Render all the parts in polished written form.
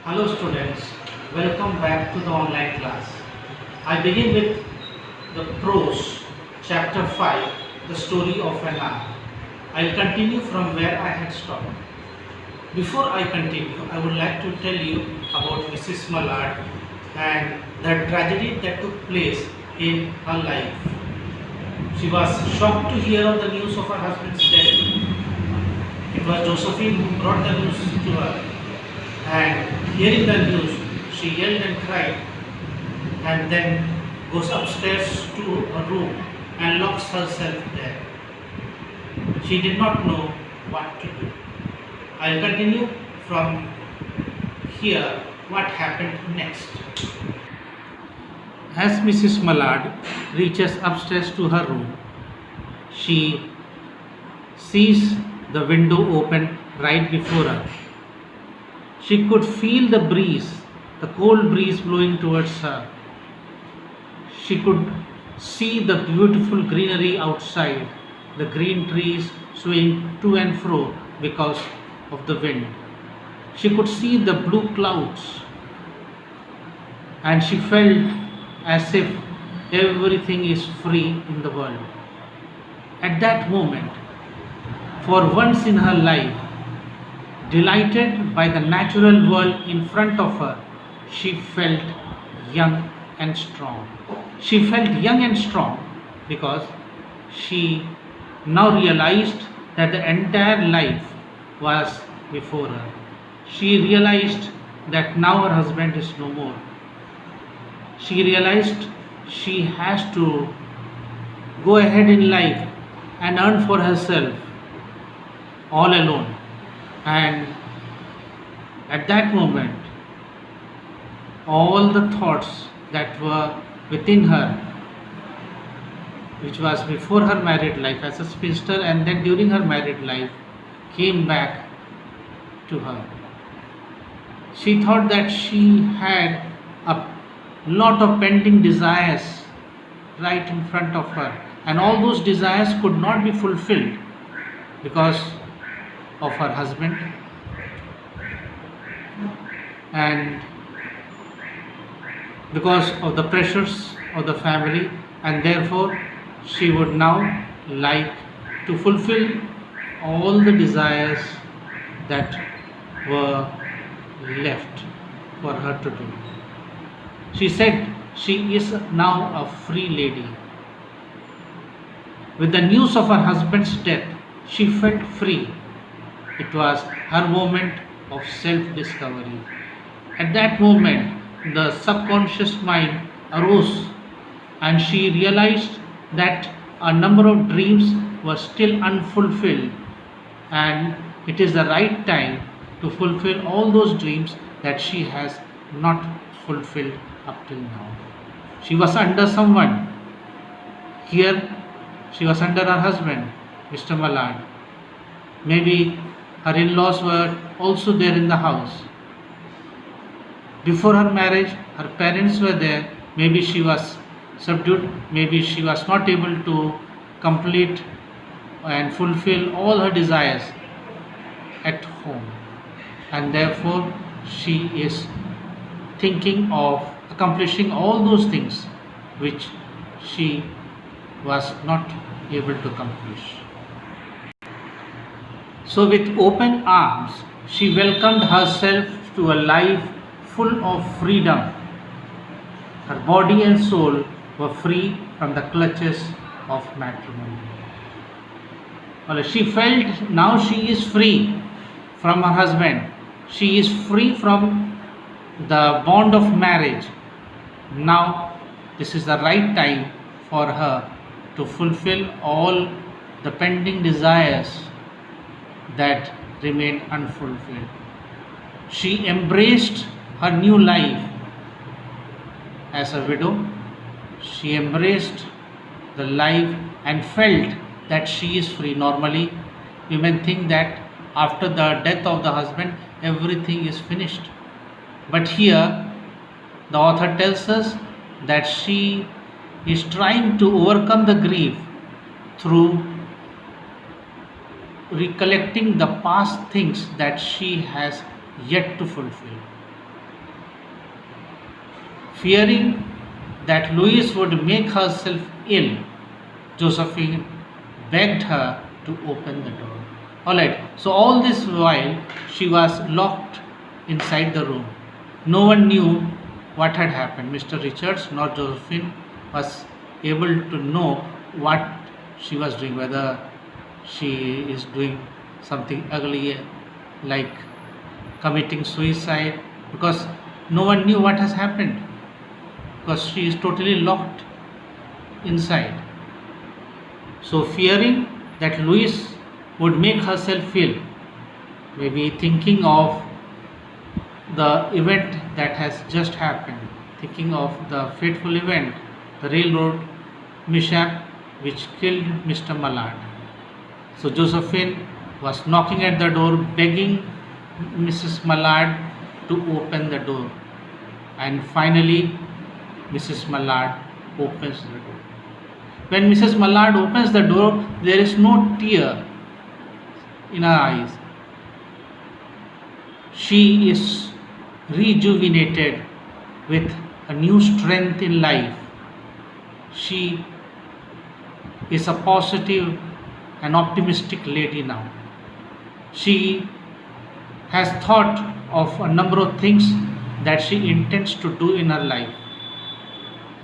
Hello students, welcome back to the online class. I begin with the prose, chapter 5, the story of an hour. I'll continue from where I had stopped. Before I continue, I would like to tell you about Mrs. Mallard and the tragedy that took place in her life. She was shocked to hear of the news of her husband's death. It was Josephine who brought the news to her, and hearing the news, she yelled and cried, and then goes upstairs to her room and locks herself there. She did not know what to do. I'll continue from here what happened next. As Mrs. Mallard reaches upstairs to her room, she sees the window open right before her. She could feel the breeze, the cold breeze blowing towards her. She could see the beautiful greenery outside, the green trees swaying to and fro because of the wind. She could see the blue clouds, and she felt as if everything is free in the world. At that moment, for once in her life, delighted by the natural world in front of her, she felt young and strong. She felt young and strong because she now realized that the entire life was before her. She realized that now her husband is no more. She realized she has to go ahead in life and earn for herself all alone. And at that moment, all the thoughts that were within her, which was before her married life as a spinster and then during her married life, came back to her. She thought that she had a lot of pending desires right in front of her, and all those desires could not be fulfilled because of her husband, and because of the pressures of the family, and therefore she would now like to fulfill all the desires that were left for her to do. She said she is now a free lady. With the news of her husband's death, she felt free. It was her moment of self-discovery. At that moment, the subconscious mind arose and she realized that a number of dreams were still unfulfilled, and it is the right time to fulfill all those dreams that she has not fulfilled up till now. She was under someone. Here, she was under her husband, Mr. Mallard. Maybe her in-laws were also there in the house. Before her marriage, her parents were there. Maybe she was subdued. Maybe she was not able to complete and fulfill all her desires at home. And therefore, she is thinking of accomplishing all those things which she was not able to accomplish. So, with open arms, she welcomed herself to a life full of freedom. Her body and soul were free from the clutches of matrimony. Well, she felt now she is free from her husband. She is free from the bond of marriage. Now, this is the right time for her to fulfill all the pending desires that remained unfulfilled. She embraced her new life as a widow. She embraced the life and felt that she is free. Normally, women think that after the death of the husband, everything is finished. But here, the author tells us that she is trying to overcome the grief through recollecting the past things that she has yet to fulfill. Fearing that Louise would make herself ill, Josephine begged her to open the door. Alright, so all this while she was locked inside the room. No one knew what had happened. Mr. Richards nor Josephine was able to know what she was doing, whether she is doing something ugly like committing suicide, because no one knew what has happened, because she is totally locked inside. So, fearing that Louise would make herself ill, maybe thinking of the event that has just happened, thinking of the fateful event, the railroad mishap which killed Mr. Mallard. So, Josephine was knocking at the door, begging Mrs. Mallard to open the door, and finally, Mrs. Mallard opens the door. When Mrs. Mallard opens the door, there is no tear in her eyes. She is rejuvenated with a new strength in life. She is a positive and optimistic lady now. She has thought of a number of things that she intends to do in her life,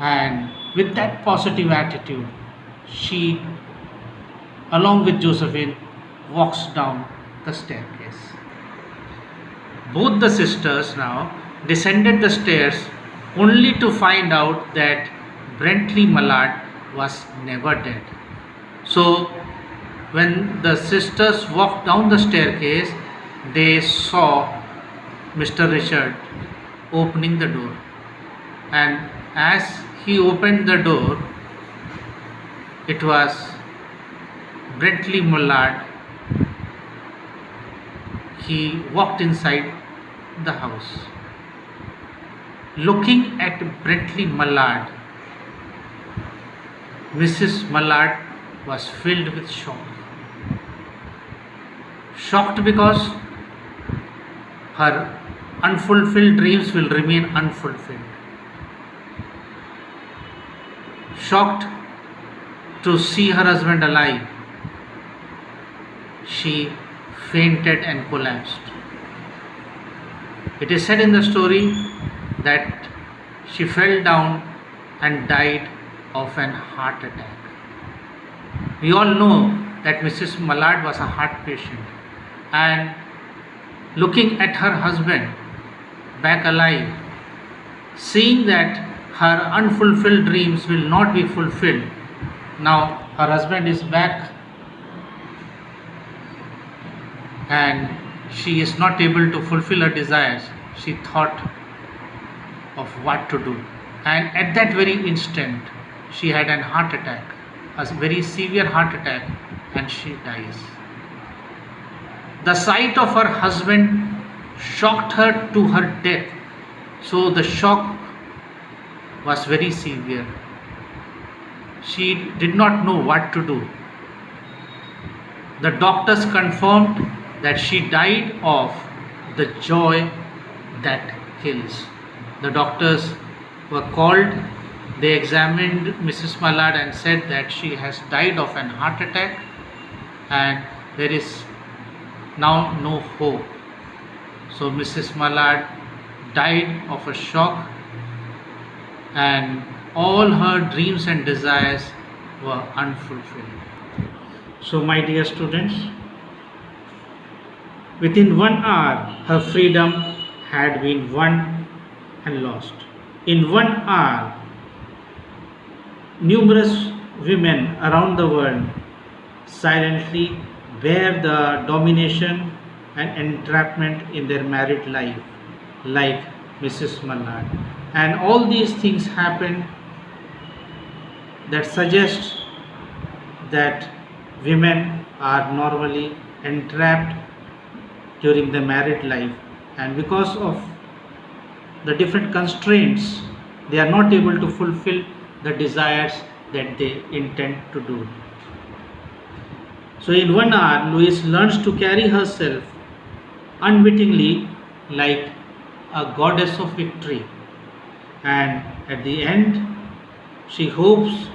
and with that positive attitude, she, along with Josephine, walks down the staircase. Both the sisters now descended the stairs only to find out that Brentley Mallard was never dead. So, when the sisters walked down the staircase, they saw Mr. Richard opening the door, and as he opened the door, it was Brentley Mallard. He walked inside the house. Looking at Brentley Mallard, Mrs. Mallard was filled with shock. Shocked because her unfulfilled dreams will remain unfulfilled. Shocked to see her husband alive, she fainted and collapsed. It is said in the story that she fell down and died of an heart attack. We all know that Mrs. Mallard was a heart patient, and looking at her husband back alive, seeing that her unfulfilled dreams will not be fulfilled, now her husband is back and she is not able to fulfill her desires, she thought of what to do. And at that very instant, she had an heart attack, a very severe heart attack, and she dies. The sight of her husband shocked her to her death. So the shock was very severe. She did not know what to do. The doctors confirmed that she died of the joy that kills. The doctors were called. They examined Mrs. Mallard and said that she has died of an heart attack and there is now no hope. So Mrs. Mallard died of a shock and all her dreams and desires were unfulfilled. So my dear students, within 1 hour her freedom had been won and lost. In 1 hour, numerous women around the world silently bear the domination and entrapment in their married life, like Mrs. Mallard. And all these things happen that suggest that women are normally entrapped during the married life, and because of the different constraints, they are not able to fulfill the desires that they intend to do. So in 1 hour, Louise learns to carry herself unwittingly like a goddess of victory. and at the end she hopes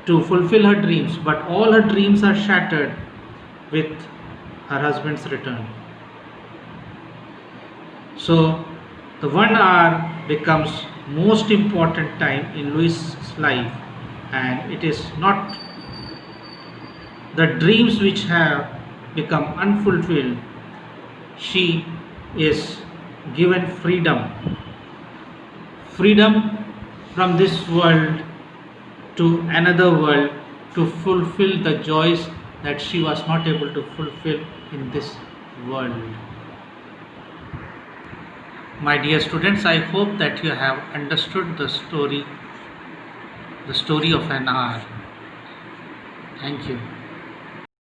to fulfill her dreams, but all her dreams are shattered with her husband's return. So the 1 hour becomes most important time in Louis's life, and it is not the dreams which have become unfulfilled. She is given freedom from this world to another world, to fulfill the joys that she was not able to fulfill in this world. My dear students, I hope that you have understood the story of an hour. Thank you.